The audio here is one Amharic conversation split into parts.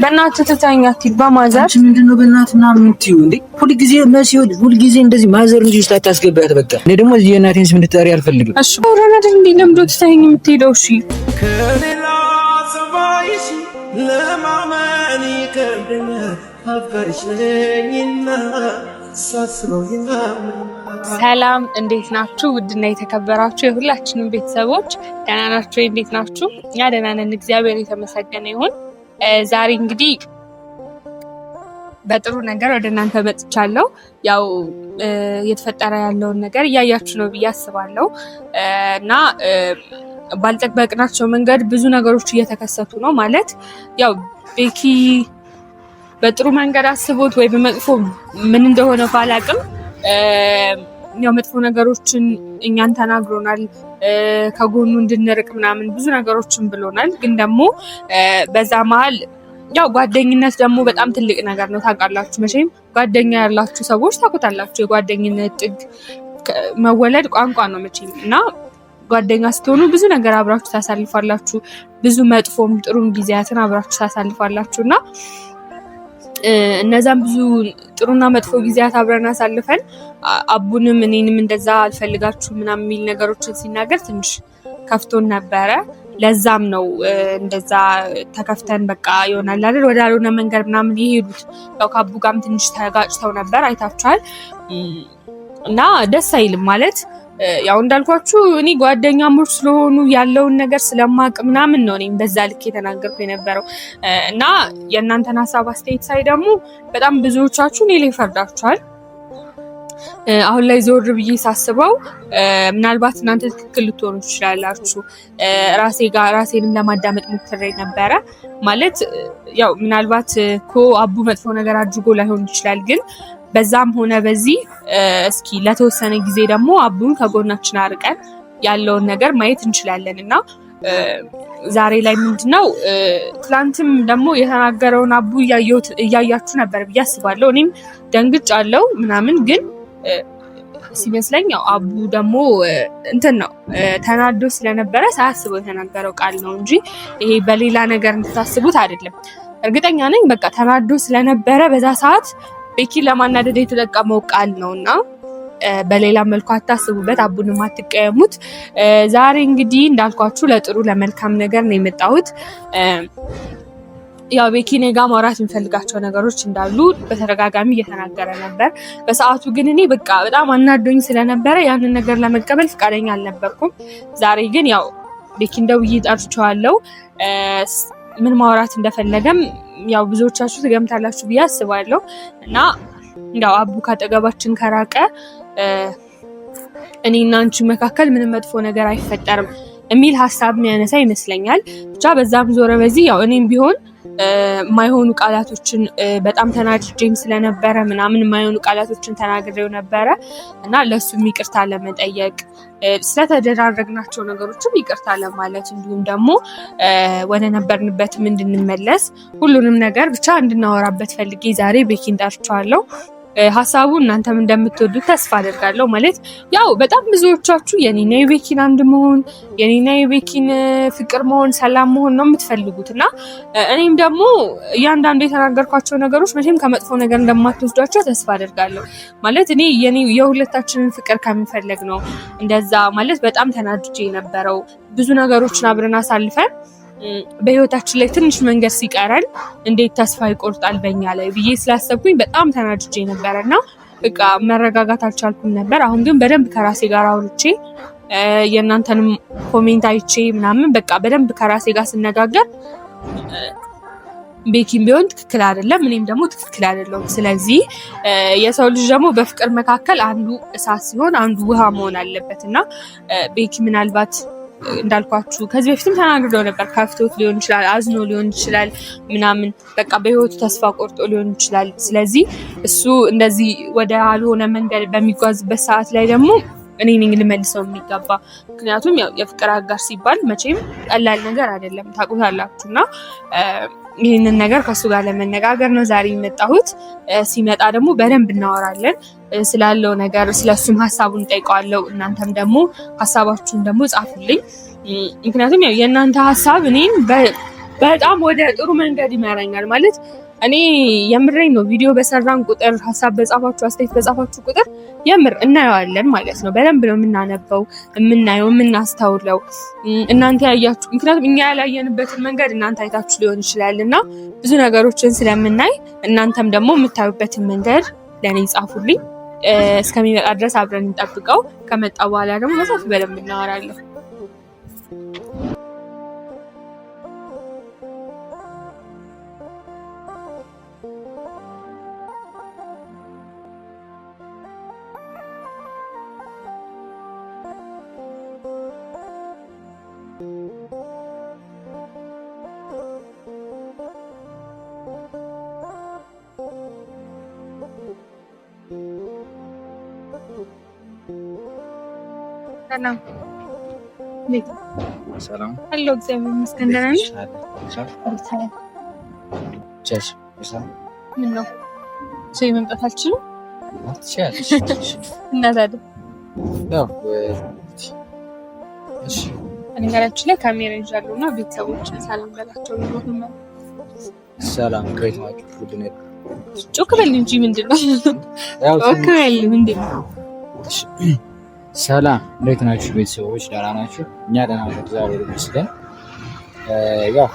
በእናትህ ትተኛ አትይባ ማዘር አንቺ ምንድነው በእናትህ ምናምን የምትይው እንዴ? ሁልጊዜ እንደዚህ ማዘር እንጂ ውስጥ አታስገባት። በቃ እኔ ደግሞ እዚህ የእናቴን ስም እንድትጠሪ አልፈልግም። እሺ ወራናት እንዴ ለምዶ ትተኝ የምትሄደው? እሺ ከሌላ ሰማይሽ ለማመን ይከብደኛል አፍቃሪሽ ነኝና ሳስበውና። ሰላም እንዴት ናችሁ? ውድና የተከበራችሁ የሁላችንም ቤተሰቦች ደህና ናችሁ? እንዴት ናችሁ? እኛ ደህና ነን፣ እግዚአብሔር የተመሰገነ ይሁን። ዛሬ እንግዲህ በጥሩ ነገር ወደ እናንተ መጥቻለሁ። ያው እየተፈጠረ ያለውን ነገር እያያችሁ ነው ብዬ አስባለሁ እና ባልጠበቅናቸው መንገድ ብዙ ነገሮች እየተከሰቱ ነው። ማለት ያው ቤኪ በጥሩ መንገድ አስቦት ወይ በመጥፎ ምን እንደሆነ ባላቅም ያው መጥፎ ነገሮችን እኛን ተናግሮናል፣ ከጎኑ እንድንርቅ ምናምን ብዙ ነገሮችን ብሎናል። ግን ደግሞ በዛ መሀል ያው ጓደኝነት ደግሞ በጣም ትልቅ ነገር ነው። ታውቃላችሁ መቼም ጓደኛ ያላችሁ ሰዎች ታውቁታላችሁ። የጓደኝነት ጥግ መወለድ ቋንቋ ነው መቼም እና ጓደኛ ስትሆኑ ብዙ ነገር አብራችሁ ታሳልፋላችሁ። ብዙ መጥፎም ጥሩም ጊዜያትን አብራችሁ ታሳልፋላችሁ እና እነዛም ብዙ ጥሩና መጥፎ ጊዜያት አብረን አሳልፈን አቡንም እኔንም እንደዛ አልፈልጋችሁ ምናምን የሚል ነገሮችን ሲናገር ትንሽ ከፍቶን ነበረ። ለዛም ነው እንደዛ ተከፍተን በቃ ይሆናል አይደል ወደ ያልሆነ መንገድ ምናምን የሄዱት። ያው ከአቡ ጋርም ትንሽ ተጋጭተው ነበር አይታችኋል። እና ደስ አይልም ማለት ያው እንዳልኳችሁ እኔ ጓደኛሞች ስለሆኑ ያለውን ነገር ስለማቅ ምናምን ነው እኔም በዛ ልክ የተናገርኩ የነበረው እና የእናንተን ሀሳብ አስተያየት ሳይ ደግሞ በጣም ብዙዎቻችሁ እኔ ላይ ፈርዳችኋል። አሁን ላይ ዞር ብዬ ሳስበው ምናልባት እናንተ ትክክል ልትሆኑ ትችላላችሁ። ራሴንም ለማዳመጥ ሞክሬ ነበረ። ማለት ያው ምናልባት እኮ አቡ መጥፎ ነገር አድርጎ ላይሆን ይችላል። ግን በዛም ሆነ በዚህ እስኪ ለተወሰነ ጊዜ ደግሞ አቡን ከጎናችን አርቀን ያለውን ነገር ማየት እንችላለን እና ዛሬ ላይ ምንድነው ትላንትም ደግሞ የተናገረውን አቡ እያያችሁ ነበር ብዬ አስባለሁ። እኔም ደንግጫለሁ ምናምን ግን ሲመስለኝ ያው አቡ ደግሞ እንትን ነው ተናዶ ስለነበረ ሳያስበው የተናገረው ቃል ነው እንጂ ይሄ በሌላ ነገር እንድታስቡት አይደለም። እርግጠኛ ነኝ በቃ ተናዶ ስለነበረ በዛ ሰዓት ቤኪን ለማናደድ የተጠቀመው ቃል ነውና በሌላ መልኩ አታስቡበት፣ አቡንም አትቀየሙት። ዛሬ እንግዲህ እንዳልኳችሁ ለጥሩ ለመልካም ነገር ነው የመጣሁት። ያው ቤኪ እኔ ጋር ማውራት የሚፈልጋቸው ነገሮች እንዳሉ በተደጋጋሚ እየተናገረ ነበር። በሰዓቱ ግን እኔ በቃ በጣም አናዶኝ ስለነበረ ያንን ነገር ለመቀበል ፈቃደኛ አልነበርኩም። ዛሬ ግን ያው ቤኪን ደውዬ ጠርቼዋለሁ። ምን ማውራት እንደፈለገም ያው ብዙዎቻችሁ ትገምታላችሁ ብዬ አስባለሁ እና ያው አቡ ካጠገባችን ከራቀ እኔና አንቺ መካከል ምንም መጥፎ ነገር አይፈጠርም የሚል ሀሳብ የሚያነሳ ይመስለኛል። ብቻ በዛም ዞረ በዚህ ያው እኔም ቢሆን ማይሆኑ ቃላቶችን በጣም ተናድጄም ስለነበረ ምናምን ማይሆኑ ቃላቶችን ተናግሬው ነበረ እና ለሱም ይቅርታ ለመጠየቅ ስለተደራረግናቸው ነገሮችም ይቅርታ ለማለት እንዲሁም ደግሞ ወደ ነበርንበትም እንድንመለስ ሁሉንም ነገር ብቻ እንድናወራበት ፈልጌ ዛሬ ቤኪን ጠርቼዋለሁ። ሀሳቡ እናንተም እንደምትወዱት ተስፋ አደርጋለሁ። ማለት ያው በጣም ብዙዎቻችሁ የኔና የቤኪን አንድ መሆን የኔና የቤኪን ፍቅር መሆን ሰላም መሆን ነው የምትፈልጉት እና እኔም ደግሞ እያንዳንዱ የተናገርኳቸው ነገሮች መቼም ከመጥፎ ነገር እንደማትወስዷቸው ተስፋ አደርጋለሁ። ማለት እኔ የሁለታችንን ፍቅር ከሚፈለግ ነው እንደዛ ማለት በጣም ተናድጄ የነበረው ብዙ ነገሮችን አብረን አሳልፈን በህይወታችን ላይ ትንሽ መንገድ ሲቀረን እንዴት ተስፋ ይቆርጣል በእኛ ላይ ብዬ ስላሰብኩኝ በጣም ተናድጄ ነበረና በቃ መረጋጋት አልቻልኩም ነበር። አሁን ግን በደንብ ከራሴ ጋር አውርቼ የእናንተንም ኮሜንት አይቼ ምናምን በቃ በደንብ ከራሴ ጋር ስነጋገር ቤኪም ቢሆን ትክክል አይደለም፣ እኔም ደግሞ ትክክል አይደለሁም። ስለዚህ የሰው ልጅ ደግሞ በፍቅር መካከል አንዱ እሳት ሲሆን አንዱ ውሃ መሆን አለበት እና ቤኪ ምናልባት እንዳልኳችሁ ከዚህ በፊትም ተናግሬው ነበር። ከፍቶት ሊሆን ይችላል፣ አዝኖ ሊሆን ይችላል ምናምን በቃ በህይወቱ ተስፋ ቆርጦ ሊሆን ይችላል። ስለዚህ እሱ እንደዚህ ወደ ያልሆነ መንገድ በሚጓዝበት ሰዓት ላይ ደግሞ እኔ ነኝ ልመልሰው የሚገባ። ምክንያቱም ያው የፍቅር አጋር ሲባል መቼም ቀላል ነገር አይደለም ታውቁታላችሁ እና ይህንን ነገር ከሱ ጋር ለመነጋገር ነው ዛሬ የመጣሁት። ሲመጣ ደግሞ በደንብ እናወራለን ስላለው ነገር፣ ስለሱም ሀሳቡን ጠይቀዋለሁ። እናንተም ደግሞ ሀሳባችሁን ደግሞ ጻፉልኝ። ምክንያቱም ያው የእናንተ ሀሳብ እኔም በጣም ወደ ጥሩ መንገድ ይመራኛል ማለት እኔ የምሬን ነው። ቪዲዮ በሰራን ቁጥር ሀሳብ በጻፋችሁ አስተያየት በጻፋችሁ ቁጥር የምር እናየዋለን ማለት ነው። በደንብ ነው የምናነበው፣ የምናየው፣ የምናስተውለው እናንተ ያያችሁ። ምክንያቱም እኛ ያላየንበትን መንገድ እናንተ አይታችሁ ሊሆን ይችላል እና ብዙ ነገሮችን ስለምናይ እናንተም ደግሞ የምታዩበትን መንገድ ለእኔ ጻፉልኝ። እስከሚመጣ ድረስ አብረን እንጠብቀው። ከመጣ በኋላ ደግሞ በሰፊ በደንብ እናወራለን። ሰላም አለው። እግዚአብሔር ይመስገን ደህና ነኝ። ምን ነው ሰው መምጣት አልችልም እና ታዲያ እኔ ጋራችን ላይ ካሜራ ይዣለሁ እና ቤተሰቦች ሰላም በላቸው ነው። ሰላም ከየት ናችሁ? ጮክ በል እንጂ ምንድን ነው? ጮክ በል ምንድን ነው? ሰላም እንዴት ናችሁ ቤተሰቦች? ደህና ናችሁ? እኛ ደህና ነን እግዚአብሔር ይመስገን። ያው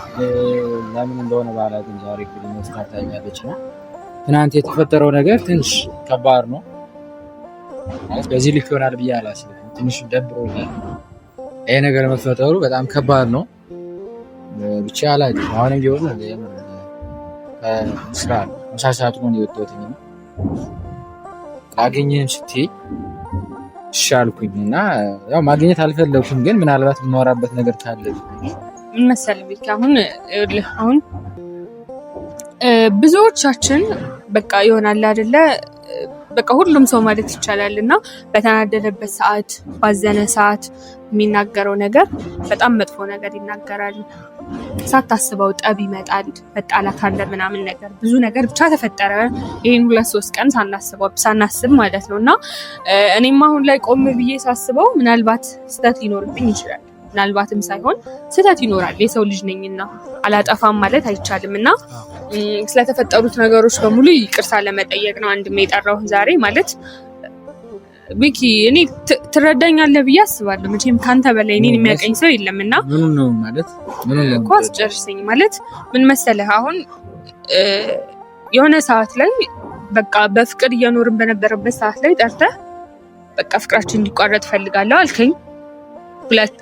ለምን እንደሆነ ባላውቅም ዛሬ ፊልም ታታኛለች እና ትናንት የተፈጠረው ነገር ትንሽ ከባድ ነው ማለት በዚህ ልክ ይሆናል ብዬ አላስብም። ትንሽ ደብሮኛል። ይሄ ነገር መፈጠሩ በጣም ከባድ ነው። ብቻ አላውቅም። አሁንም ቢሆን ስራ ምሳ ሰዓት ነው የወጣሁት እና ላገኝህም ስትይ እሺ አልኩኝ እና ያው ማግኘት አልፈለኩም፣ ግን ምናልባት የምናወራበት ነገር ካለ ምን መሰለህ አሁን ብዙዎቻችን በቃ ይሆናል አይደለ በቃ ሁሉም ሰው ማለት ይቻላል እና በተናደደበት ሰዓት ባዘነ ሰዓት የሚናገረው ነገር በጣም መጥፎ ነገር ይናገራል። ሳታስበው ጠብ ይመጣል፣ መጣላት አለ ምናምን ነገር ብዙ ነገር ብቻ ተፈጠረ። ይሄን 2-3 ቀን ሳናስብ ማለት ነው እና እኔም አሁን ላይ ቆም ብዬ ሳስበው ምናልባት ስህተት ሊኖርብኝ ይችላል። ምናልባትም ሳይሆን ስህተት ይኖራል። የሰው ልጅ ነኝና አላጠፋም ማለት አይቻልም እና ስለተፈጠሩት ነገሮች በሙሉ ይቅርታ ለመጠየቅ ነው አንድም የጠራው ዛሬ ማለት ዊኪ እኔ ትረዳኛለህ ብዬ አስባለሁ። መቼም ካንተ በላይ እኔን የሚያቀኝ ሰው የለምና ምን ነው ማለት ምን ነው ኳስ ጨርሰኝ ማለት ምን መሰለህ አሁን የሆነ ሰዓት ላይ በቃ በፍቅር እየኖርን በነበረበት ሰዓት ላይ ጠርተህ በቃ ፍቅራችን እንዲቋረጥ ፈልጋለሁ አልከኝ።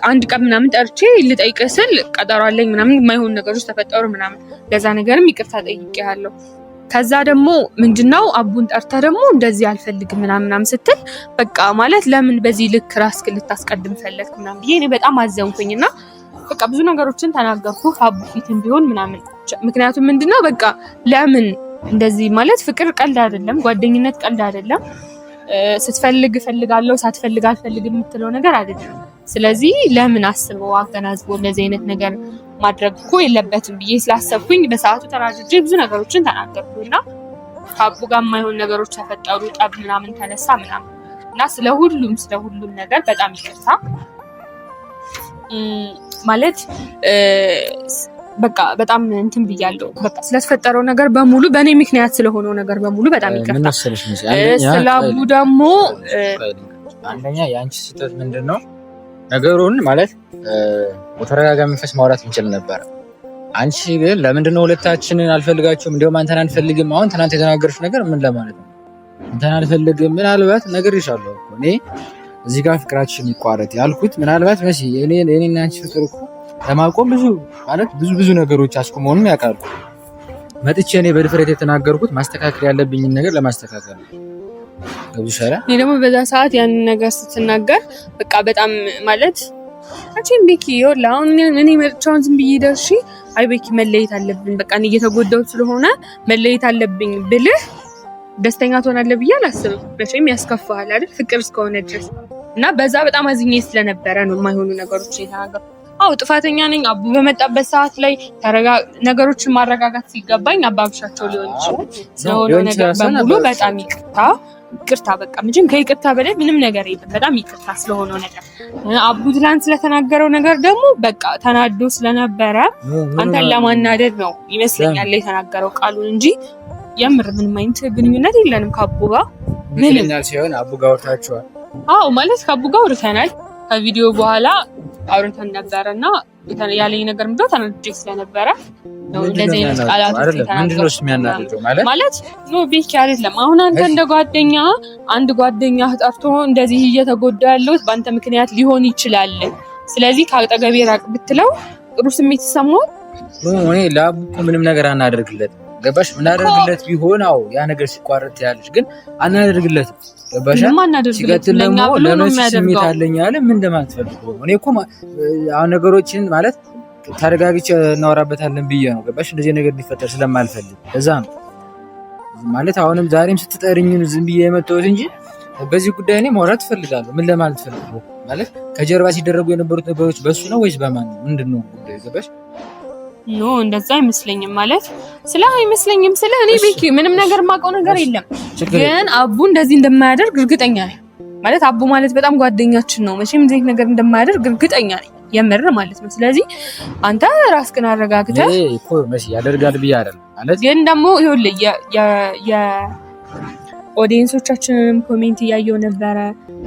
አንድ ቀን ምናምን ጠርቼ ልጠይቅህ ስል ቀጠሮ አለኝ ምናምን የማይሆን ነገሮች ተፈጠሩ ምናምን ለዛ ነገርም ይቅርታ ጠይቄሃለሁ። ከዛ ደግሞ ምንድነው አቡን ጠርተህ ደግሞ እንደዚህ አልፈልግም ምናምን ስትል በቃ ማለት ለምን በዚህ ልክ ራስህን ልታስቀድም ፈለግክ ምናምን ብዬ እኔ በጣም አዘንኩኝና በቃ ብዙ ነገሮችን ተናገርኩ አቡ ፊትም ቢሆን ምናምን። ምክንያቱም ምንድነው በቃ ለምን እንደዚህ ማለት ፍቅር ቀልድ አይደለም፣ ጓደኝነት ቀልድ አይደለም። ስትፈልግ እፈልጋለሁ ሳትፈልግ አልፈልግም የምትለው ነገር አይደለም። ስለዚህ ለምን አስበው አገናዝቦ እንደዚህ አይነት ነገር ማድረግ እኮ የለበትም ብዬ ስላሰብኩኝ በሰዓቱ ተናድጄ ብዙ ነገሮችን ተናገርኩና ከአቡ ጋር የማይሆን ነገሮች ተፈጠሩ፣ ጠብ ምናምን ተነሳ ምናምን እና ስለ ሁሉም ነገር በጣም ይቅርታ ማለት በቃ በጣም እንትን ብያለሁ። በቃ ስለተፈጠረው ነገር በሙሉ በእኔ ምክንያት ስለሆነው ነገር በሙሉ በጣም ይቅርታ። ስለ አቡ ደግሞ አንደኛ የአንቺ ስህተት ምንድን ነው? ነገሩን ማለት በተረጋጋ መንፈስ ማውራት እንችል ነበር። አንቺ ግን ለምንድነው ሁለታችንን አልፈልጋችሁም እንዲያውም አንተን አንፈልግም? አሁን ትናንት የተናገርሽ ነገር ምን ለማለት ነው? አንተን አልፈልግም ምናልባት ነገር ይሻለው እኮ እኔ እዚህ ጋር ፍቅራችን ይቋረጥ ያልኩት ምናልባት መሲ እኔና አንቺ ፍቅር እኮ ለማቆም ብዙ ነገሮች አስቆመውንም ያውቃሉ። መጥቼ እኔ በድፍረት የተናገርኩት ማስተካከል ያለብኝን ነገር ለማስተካከል ነው። ገብቶሻል? እኔ ደግሞ በዛ ሰዓት ያንን ነገር ስትናገር በቃ በጣም ማለት አንቺም ቤኪ ይወላ አሁን እኔ መጥቻውን ዝም ብዬ ደርሺ አይ ቤኪ መለየት አለብን በቃ እኔ እየተጎዳው ስለሆነ መለየት አለብኝ ብልህ ደስተኛ ትሆናለህ ብዬ አላስብም። መቼም ያስከፋሃል አይደል ፍቅር እስከሆነ ድረስ እና በዛ በጣም አዝኜ ስለነበረ ነው የማይሆኑ ነገሮች የተናገርኩት። አው ጥፋተኛ ነኝ። አቡ በመጣበት ሰዓት ላይ ነገሮችን ማረጋጋት ሲገባኝ አባብሻቸው ሊሆን ይችላል። ስለሆነ ነገር በሙሉ በጣም ይቅርታ። ይቅርታ በቃ ምንም ከይቅርታ በላይ ምንም ነገር የለም። በጣም ይቅርታ ስለሆነው ነገር አቡ ትላንት ስለተናገረው ነገር ደግሞ በቃ ተናዶ ስለነበረ አንተን ለማናደድ ነው ይመስለኛል የተናገረው ቃሉን እንጂ የምር ምንም አይነት ግንኙነት የለንም ከአቡ ጋር ምንም ሲሆን አቡ ጋር ወርታችኋል? አዎ ማለት ከአቡ ጋር ወርተናል። ከቪዲዮ በኋላ አውርተን ነበረና ያለኝ ነገር ምንድነው ተናድጄ ስለነበረ ነው እንደዚህ አይነት ቃላቶች የተናገረው ማለት ነው። ቤኪ አይደለም አሁን አንተ እንደ ጓደኛ አንድ ጓደኛ ጠርቶ እንደዚህ እየተጎዳ ያለው በአንተ ምክንያት ሊሆን ይችላል። ስለዚህ ከአጠገቤ ራቅ ብትለው ጥሩ ስሜት ይሰማው። እኔ ለአቡ ምንም ነገር አናደርግለት ገባሽ? ምን አደርግለት ቢሆን አው ያ ነገር ሲቋረጥ ያለሽ ግን አናደርግለት ገባሽ? ሲቀጥል ደግሞ ለምን ስሜት አለኝ አለ ምን እንደማትፈልጉ እኔ እኮ አሁን ነገሮችን ማለት ታረጋግጬ እናወራበታለን ብዬ ነው ገባሽ? እንደዚህ ነገር ሊፈጠር ስለማልፈልግ እዛ ነው ማለት አሁንም ዛሬም ስትጠሪኝ ዝም ብዬ የመጣሁት እንጂ በዚህ ጉዳይ እኔ ማውራት እፈልጋለሁ። ምን ለማለት ፈልጉ ማለት ከጀርባ ሲደረጉ የነበሩት ነገሮች በሱ ነው ወይስ በማን ነው? ምንድነው ጉዳዩ ገባሽ? ኖ እንደዛ አይመስለኝም ማለት አይመስለኝም ስለ እኔ ቤኪ ምንም ነገር ማውቀው ነገር የለም። ግን አቡ እንደዚህ እንደማያደርግ እርግጠኛ ነኝ። ማለት አቡ ማለት በጣም ጓደኛችን ነው። መቼም እንደዚህ ነገር እንደማያደርግ እርግጠኛ ነኝ የምር ማለት ነው። ስለዚህ አንተ ራስህን አረጋግተህ እኮ መሲ ያደርጋል ብዬ አይደለም ማለት ግን ደግሞ ይኸውልህ ኦዲየንሶቻችንን ኮሜንት እያየው ነበረ፣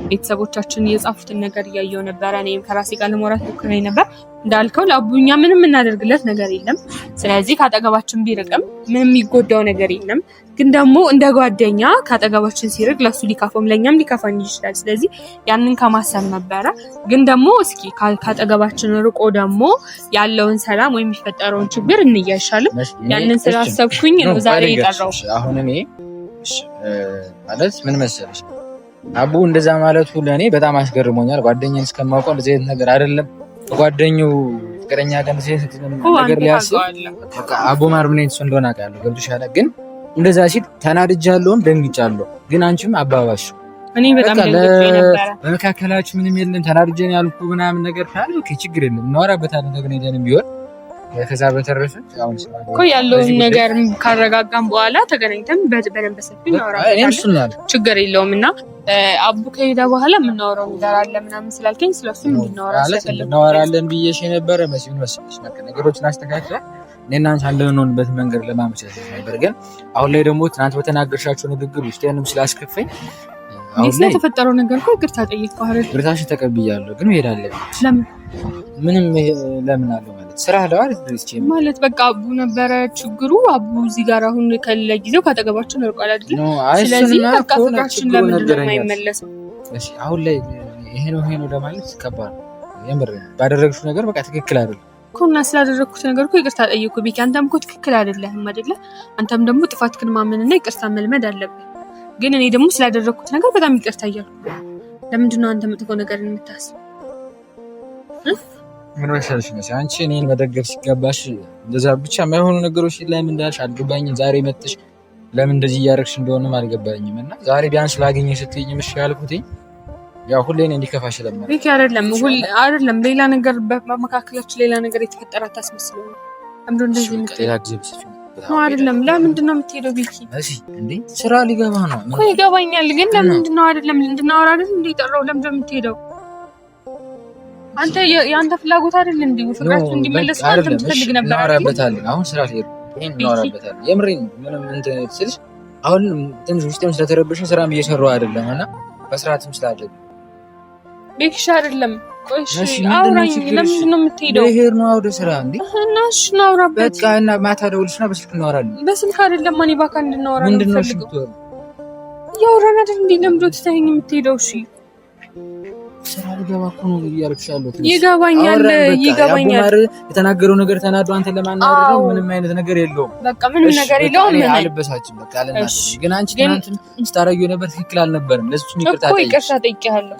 ቤተሰቦቻችን የጻፉትን ነገር እያየው ነበረ። እኔም ከራሴ ጋር ለማውራት ሞክሬ ነበር። እንዳልከው ለአቡኛ ምንም እናደርግለት ነገር የለም። ስለዚህ ካጠገባችን ቢርቅም ምንም የሚጎዳው ነገር የለም። ግን ደግሞ እንደ ጓደኛ ካጠገባችን ሲርቅ ለሱ ሊካፈም ለኛም ሊካፋኝ ይችላል። ስለዚህ ያንን ከማሰብ ነበረ። ግን ደግሞ እስኪ ካጠገባችን ርቆ ደግሞ ያለውን ሰላም ወይ የሚፈጠረውን ችግር እንያሻልም። ያንን ስላሰብኩኝ ነው ዛሬ የጠራው። አሁን እኔ ማለት ምን መሰለሽ አቡ እንደዛ ማለቱ ለእኔ በጣም አስገርሞኛል። ጓደኛን እስከማውቀው እንደዚህ አይነት ነገር አይደለም። ጓደኛው ፍቅረኛ ጋር እንደዚህ አይነት ነገር ሊያስብ አቡ ማርምን እሱ እንደሆነ አውቃለሁ። ገብቶሻል? ግን እንደዛ ሲል ተናድጃለሁም ደንግጫለሁ። ግን አንቺም አባባሽ እኔ በጣም ደንግጬ ነበር። በመካከላችሁ ምንም የለም ተናድጄን ያልኩ ምናምን ነገር ካለ ኦኬ ችግር የለም እናወራበታለን። ነገር የለንም ቢሆን ከዛ በተረፈ አሁን እኮ ያለውን ነገር ካረጋጋም በኋላ ተገናኝተን በደንብ ሰፊ እናወራለን። ችግር የለውም እና አቡ ከሄደ በኋላ የምናወራው ነገር አለ ምናምን ስላልከኝ ስለሱ እናወራለን ብዬሽ የነበረ መስሎኝ መሰለሽ። ነገሮችን አስተካክለን እኔና አንቺ አንድ የምንሆንበት መንገድ ለማመቻቸት ነበር። ግን አሁን ላይ ደግሞ ትናንት በተናገርሻቸው ንግግር ውስጤንም ስላስከፈኝ አሁን ላይ የተፈጠረው ነገር እኮ ይቅርታ ጠይቀው አይደል? ይቅርታሽን ተቀብያለሁ። ግን መሄድ አለብኝ። ለምን ምንም ለምን አለው ማለት ስራ ለዋል ማለት በቃ አቡ ነበረ ችግሩ። አቡ እዚህ ጋር አሁን ከለጊዜው ካጠገባችን ርቋል አይደል? ስለዚህ በቃ ፍቅራችን ለምንድን ነው የማይመለሰው? እሺ አሁን ላይ ይሄ ነው ለማለት ከባድ ነው። የምር ባደረግሽው ነገር በቃ ትክክል አይደለም እኮ እና ስላደረግኩት ነገር እኮ ይቅርታ ጠይቁ ቢኪ። አንተም እኮ ትክክል አይደለህም አይደለ? አንተም ደግሞ ጥፋትህን ማመንና ይቅርታ መልመድ አለብህ። ግን እኔ ደግሞ ስላደረግኩት ነገር በጣም ይቅርታ እያልኩ ለምንድን ነው አንተ መጥፎ ነገር የምታስብ? ምን መሰለሽ አንቺ እኔን መደገፍ ሲገባሽ እንደዛ ብቻ የማይሆኑ ነገሮች ላይ ምን እንዳልሽ አልገባኝም። ዛሬ መጥተሽ ለምን እንደዚህ እያደረግሽ እንደሆነም አልገባኝም። እና ዛሬ ቢያንስ ላገኘሽ ስትይኝ ምሽ ያልኩት ያው ሁሌ እኔ እንዲከፋሽ ለምን ቤኪ አይደለም ሌላ ነገር በመካከላችን ሌላ ነገር የተፈጠረ አታስመስለው ነው። ለምንድን እንደዚህ ነው አይደለም? ለምንድን ነው የምትሄደው ቤኪ? እሺ እንዴ ስራ ሊገባ ነው እኮ ይገባኛል። ግን ለምንድን ነው አይደለም እንድናወራ አይደል እንዴ ጠራው? ለምንድን ነው የምትሄደው? አንተ የአንተ ፍላጎት አይደል እንዴ ፍቅራችን እንዲመለስ አንተ ትፈልግ ነበር። እናወራበታለን። አሁን ስራ ሊሄድ እናወራበታለን። የምሬን ምንም እንትን ስልሽ አሁን ትንሽ ውስጤም ስለተረበሸ ስራም እየሰራሁ አይደለም እና በስርዓትም ስላደረግ ቤኪሻ አይደለም። ቆይሽ አውራኝ። ለምንድን ነው የምትሄደው? ልሄድ ነው ወደ ስራ እንዴ እና እሺ እናውራበት። በቃ እና ማታ ደውልሽና በስልክ እናወራለን። በስልክ አይደለም ማን ባካ እንድናወራ ነው። ምንድን ነው ሽቶ ያወራን አይደል እንዴ? ለምንድን ነው ትተኸኝ የምትሄደው? እሺ ስራ ልገባ እኮ ነው እያልኩሻለሁ። ይገባኛል። የተናገረው ነገር ተናዶ አንተ ለማናደረው ምንም አይነት ነገር የለውም። በቃ ምንም ነገር የለውም። ምን አልበሳችም። በቃ አለናት። ግን አንቺ ትናንት ስታረጊው ነበር ትክክል አልነበረም። ለሱም ይቅርታ ጠይቄሃለሁ።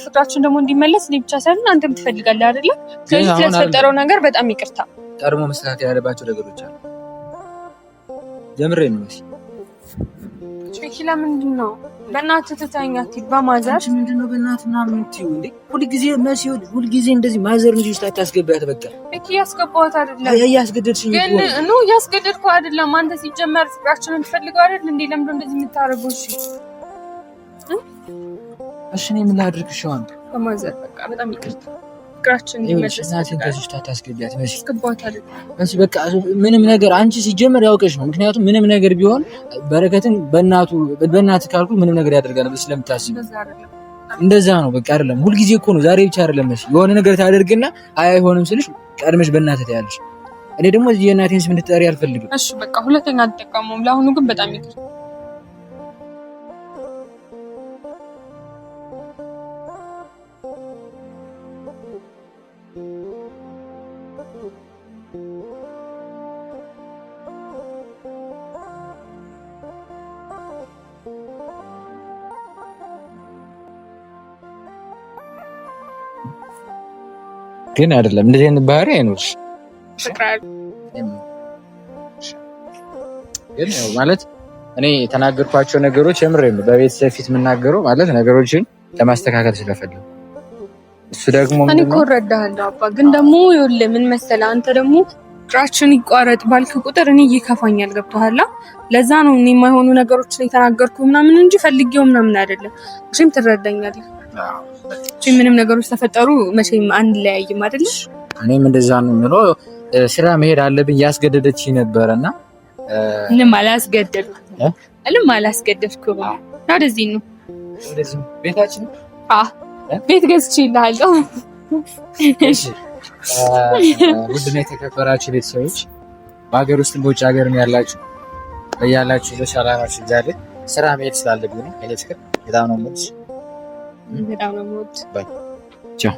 ፍቅራችን ደግሞ እንዲመለስ እኔ ብቻ ሳይሆን አንተም ትፈልጋለህ አይደለ? ስለዚህ ስለተፈጠረው ነገር በጣም ይቅርታ። ቀድሞ መስተካከል ያለባቸው ነገሮች አሉ። ጀምሬ ነው ቤኪ ለምንድን ነው በእናትህ ትተኸኝ አትሄድ? በማዘር ምንድን ነው በእናትህ ምናምን የምትይው እንዴ? ሁልጊዜ እንደዚህ ማዘር እንጂ ውስጥ አታስገቢያት። በቃ ቤኪ ያስገባኋት አይደለም። እያስገደድሽኝ ግን እያስገደድኩ አይደለም። አንተ ሲጀመር ፍቅራችንን ትፈልገው አይደል እንዴ? ለምንድን እንደዚህ የምታደርገው? እሺ እሺ እኔ ምን ላድርግሽ? አሁን በማዘር በቃ በጣም ይቅርታ ፍቅራችን ይመለስ። እናቴን ከዚህ ውስጥ አታስገቢያት መሲ። አስገባታል መሲ በቃ ምንም ነገር አንቺ ሲጀመር ያውቀሽ ነው። ምክንያቱም ምንም ነገር ቢሆን በረከትን በእናት ካልኩ ምንም ነገር ያደርጋል ስለምታስብ እንደዛ ነው። በቃ አይደለም ሁልጊዜ እኮ ነው። ዛሬ ብቻ አይደለም መሲ። የሆነ ነገር ታደርግና አይሆንም ስልሽ ቀድመሽ በእናትህ ታያለሽ። እኔ ደግሞ እዚህ የእናቴን ስም እንድትጠሪ አልፈልግም። እሺ በቃ ሁለተኛ አትጠቀሙም። ለአሁኑ ግን በጣም ይቅር። ግን አይደለም እንደዚህ አይነት ባህሪ አይኖርሽ። ግን ያው ማለት እኔ የተናገርኳቸው ነገሮች የምሬም በቤተሰብ ፊት የምናገረው ማለት ነገሮችን ለማስተካከል ስለፈለኩ እሱ ደግሞ እኔ እኮ እረዳሃለሁ አባ። ግን ደግሞ ይኸውልህ ምን መሰለህ አንተ ደግሞ ፍቅራችን ይቋረጥ ባልክ ቁጥር እኔ ይከፋኛል። ገብቶሃል? ለዛ ነው እኔ የማይሆኑ ነገሮችን የተናገርኩ ምናምን እንጂ ፈልጌው ምናምን አይደለም። እሺም ትረዳኛለህ። ምንም ነገሮች ተፈጠሩ መቼም አንለያይም አይደል? እኔም እንደዛ ነው የምለው። ስራ መሄድ አለብኝ ያስገደደችኝ ነበርና ምንም አላስገደድኩም። ወደዚህ ነው ቤታችን። ቤት ገዝቼልሃለሁ። ውድና የተከበራችሁ ቤተሰቦች በሀገር ውስጥ በውጭ ሀገር ያላችሁ በያላችሁ በሰላማችሁ ዛሬ ስራ መሄድ ስላለብኝ ነው። ኤሌክትሪክ በጣም ነው የምወድሽ። በጣም ነው የምወድ። ቻው